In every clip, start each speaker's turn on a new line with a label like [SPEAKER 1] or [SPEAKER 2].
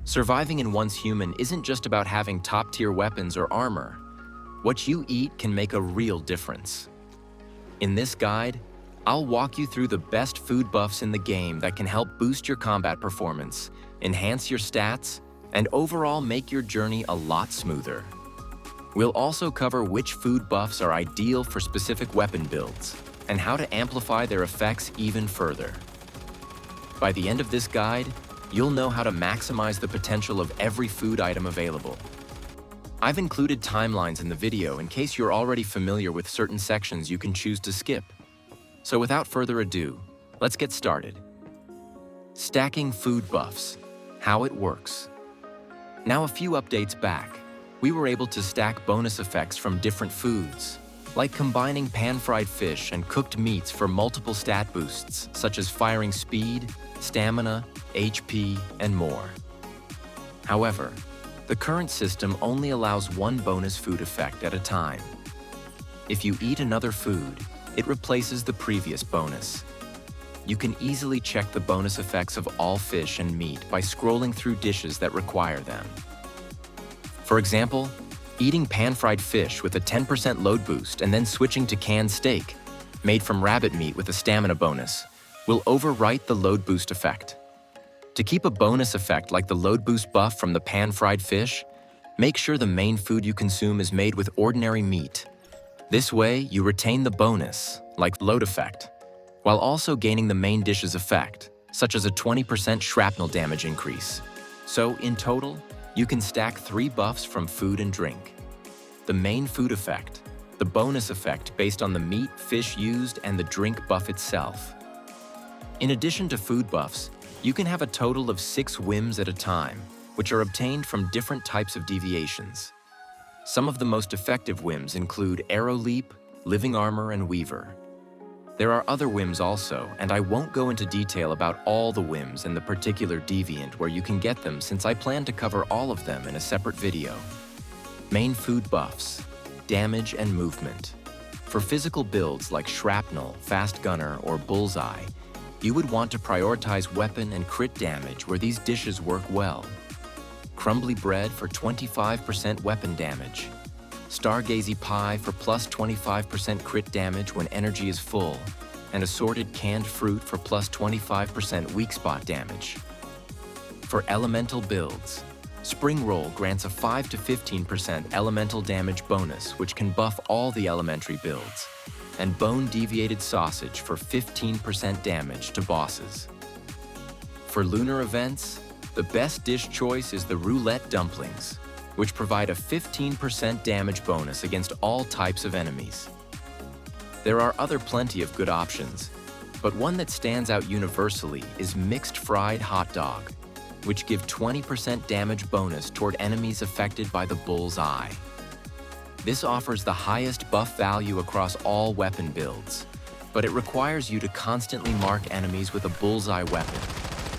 [SPEAKER 1] Surviving in Once Human isn't just about having top-tier weapons or armor. What you eat can make a real difference. In this guide, I'll walk you through the best food buffs in the game that can help boost your combat performance, enhance your stats, and overall make your journey a lot smoother. We'll also cover which food buffs are ideal for specific weapon builds, and how to amplify their effects even further. By the end of this guide, you'll know how to maximize the potential of every food item available. I've included timelines in the video in case you're already familiar with certain sections you can choose to skip. So without further ado, let's get started. Stacking food buffs, how it works. Now a few updates back, we were able to stack bonus effects from different foods, like combining pan-fried fish and cooked meats for multiple stat boosts, such as firing speed, stamina, HP, and more. However, the current system only allows one bonus food effect at a time. If you eat another food, it replaces the previous bonus. You can easily check the bonus effects of all fish and meat by scrolling through dishes that require them. For example, eating pan-fried fish with a 10% load boost and then switching to canned steak, made from rabbit meat with a stamina bonus, will overwrite the load boost effect. To keep a bonus effect like the load boost buff from the pan-fried fish, make sure the main food you consume is made with ordinary meat. This way, you retain the bonus, like load effect, while also gaining the main dish's effect, such as a 20% shrapnel damage increase. So, in total, you can stack 3 buffs from food and drink. The main food effect, the bonus effect based on the meat, fish used, and the drink buff itself. In addition to food buffs, you can have a total of 6 whims at a time, which are obtained from different types of deviations. Some of the most effective whims include Arrow Leap, Living Armor, and Weaver. There are other whims also, and I won't go into detail about all the whims and the particular deviant where you can get them since I plan to cover all of them in a separate video. Main food buffs, damage and movement. For physical builds like Shrapnel, Fast Gunner, or Bullseye, you would want to prioritize weapon and crit damage where these dishes work well. Crumbly Bread for 25% weapon damage. Stargazy Pie for plus 25% crit damage when energy is full, and Assorted Canned Fruit for plus 25% weak spot damage. For elemental builds, Spring Roll grants a 5 to 15% elemental damage bonus which can buff all the elementary builds, and Bone Deviated Sausage for 15% damage to bosses. For lunar events, the best dish choice is the Roulette Dumplings, which provide a 15% damage bonus against all types of enemies. There are plenty of good options, but one that stands out universally is Mixed Fried Hot Dog, which give 20% damage bonus toward enemies affected by the Bull's Eye. This offers the highest buff value across all weapon builds, but it requires you to constantly mark enemies with a bullseye weapon,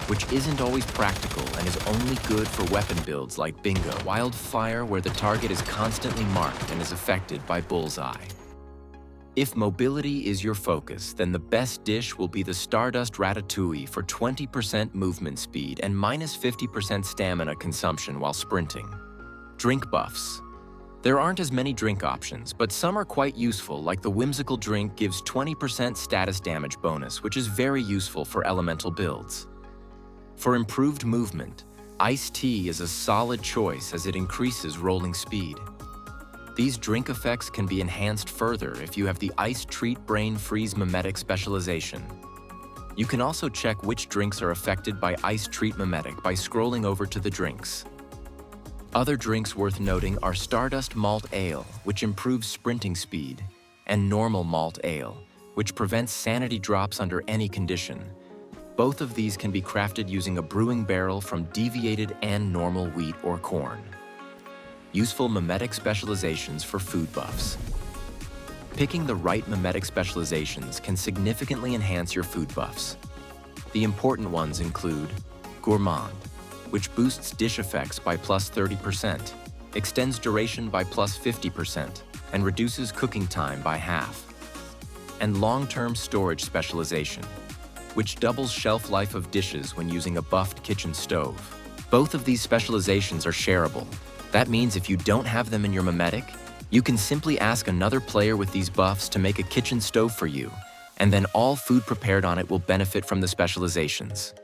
[SPEAKER 1] which isn't always practical and is only good for weapon builds like Bingo Wildfire, where the target is constantly marked and is affected by bullseye. If mobility is your focus, then the best dish will be the Stardust Ratatouille for 20% movement speed and minus 50% stamina consumption while sprinting. Drink buffs. There aren't as many drink options, but some are quite useful, like the Whimsical Drink gives 20% status damage bonus, which is very useful for elemental builds. For improved movement, Iced Tea is a solid choice as it increases rolling speed. These drink effects can be enhanced further if you have the Ice Treat Brain Freeze Memetic Specialization. You can also check which drinks are affected by Ice Treat Memetic by scrolling over to the drinks. Other drinks worth noting are Stardust Malt Ale, which improves sprinting speed, and Normal Malt Ale, which prevents sanity drops under any condition. Both of these can be crafted using a brewing barrel from deviated and normal wheat or corn. Useful Memetic Specializations for food buffs. Picking the right Memetic Specializations can significantly enhance your food buffs. The important ones include Gourmand, which boosts dish effects by plus 30%, extends duration by plus 50%, and reduces cooking time by half. And Long-Term Storage Specialization, which doubles shelf life of dishes when using a buffed kitchen stove. Both of these specializations are shareable. That means if you don't have them in your Memetic, you can simply ask another player with these buffs to make a kitchen stove for you, and then all food prepared on it will benefit from the specializations.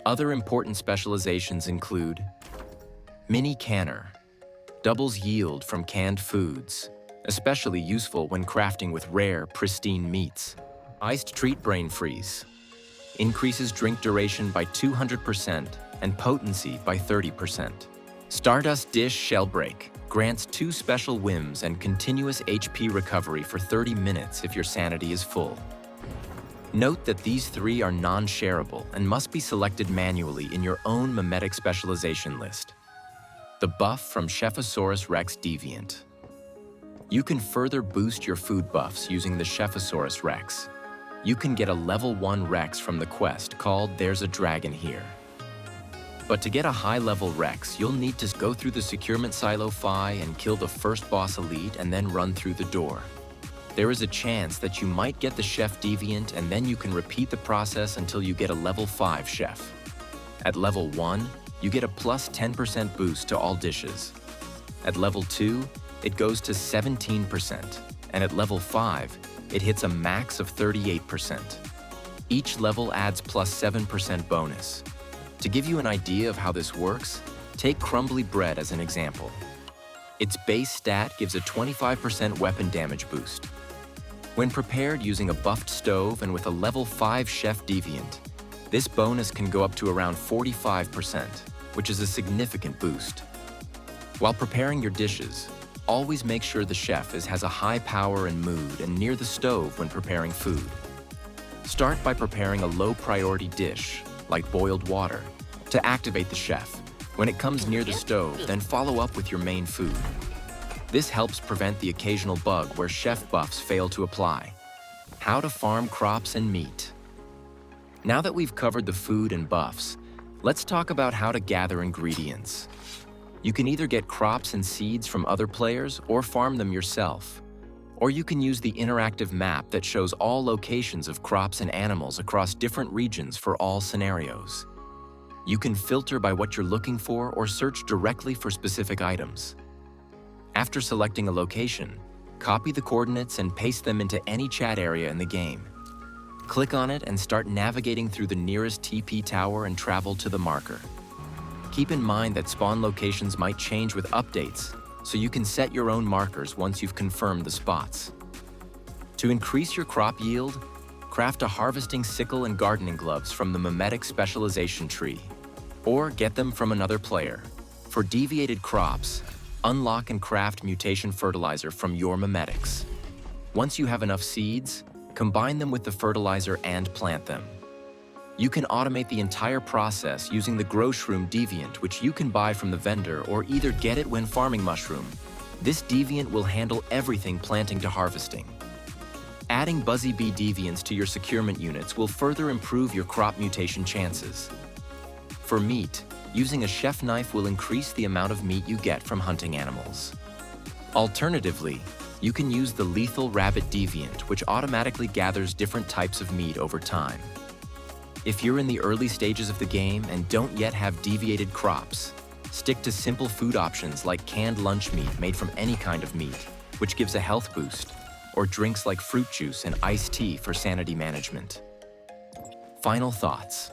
[SPEAKER 1] Other important specializations include Mini Canner, doubles yield from canned foods, especially useful when crafting with rare, pristine meats. Iced Treat Brain Freeze, increases drink duration by 200% and potency by 30%. Stardust Dish Shell Break, grants 2 special whims and continuous HP recovery for 30 minutes if your sanity is full. Note that these 3 are non-shareable and must be selected manually in your own Memetic specialization list. The buff from Chefosaurus Rex Deviant. You can further boost your food buffs using the Chefosaurus Rex. You can get a level 1 Rex from the quest called There's a Dragon Here. But to get a high-level Rex, you'll need to go through the Securement Silo Phi and kill the first boss elite and then run through the door. There is a chance that you might get the Chef Deviant and then you can repeat the process until you get a level 5 Chef. At level 1, you get a plus 10% boost to all dishes. At level 2, it goes to 17%, and at level 5, it hits a max of 38%. Each level adds plus 7% bonus. To give you an idea of how this works, take Crumbly Bread as an example. Its base stat gives a 25% weapon damage boost. When prepared using a buffed stove and with a level 5 Chef Deviant, this bonus can go up to around 45%, which is a significant boost. While preparing your dishes, always make sure the chef has a high power and mood and near the stove when preparing food. Start by preparing a low-priority dish, like boiled water, to activate the chef. When it comes near the stove, then follow up with your main food. This helps prevent the occasional bug where chef buffs fail to apply. How to farm crops and meat. Now that we've covered the food and buffs, let's talk about how to gather ingredients. You can either get crops and seeds from other players or farm them yourself. Or you can use the interactive map that shows all locations of crops and animals across different regions for all scenarios. You can filter by what you're looking for or search directly for specific items. After selecting a location, copy the coordinates and paste them into any chat area in the game. Click on it and start navigating through the nearest TP tower and travel to the marker. Keep in mind that spawn locations might change with updates, so you can set your own markers once you've confirmed the spots. To increase your crop yield, craft a harvesting sickle and gardening gloves from the Memetic specialization tree, or get them from another player. For deviated crops, unlock and craft mutation fertilizer from your Memetics. Once you have enough seeds, combine them with the fertilizer and plant them. You can automate the entire process using the Growshroom Deviant, which you can buy from the vendor or either get it when farming mushroom. This deviant will handle everything planting to harvesting. Adding Buzzy Bee deviants to your securement units will further improve your crop mutation chances. For meat, using a chef knife will increase the amount of meat you get from hunting animals. Alternatively, you can use the Lethal Rabbit Deviant, which automatically gathers different types of meat over time. If you're in the early stages of the game and don't yet have deviated crops, stick to simple food options like canned lunch meat made from any kind of meat, which gives a health boost, or drinks like fruit juice and iced tea for sanity management. Final thoughts.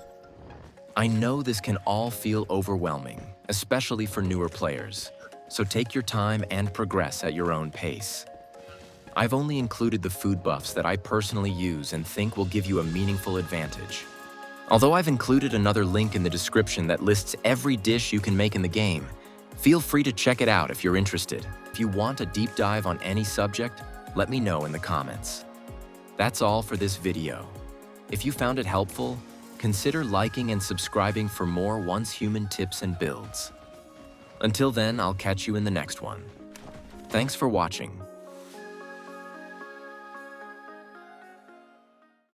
[SPEAKER 1] I know this can all feel overwhelming, especially for newer players, so take your time and progress at your own pace. I've only included the food buffs that I personally use and think will give you a meaningful advantage. Although I've included another link in the description that lists every dish you can make in the game, feel free to check it out if you're interested. If you want a deep dive on any subject, let me know in the comments. That's all for this video. If you found it helpful, consider liking and subscribing for more Once Human tips and builds. Until then, I'll catch you in the next one. Thanks for watching.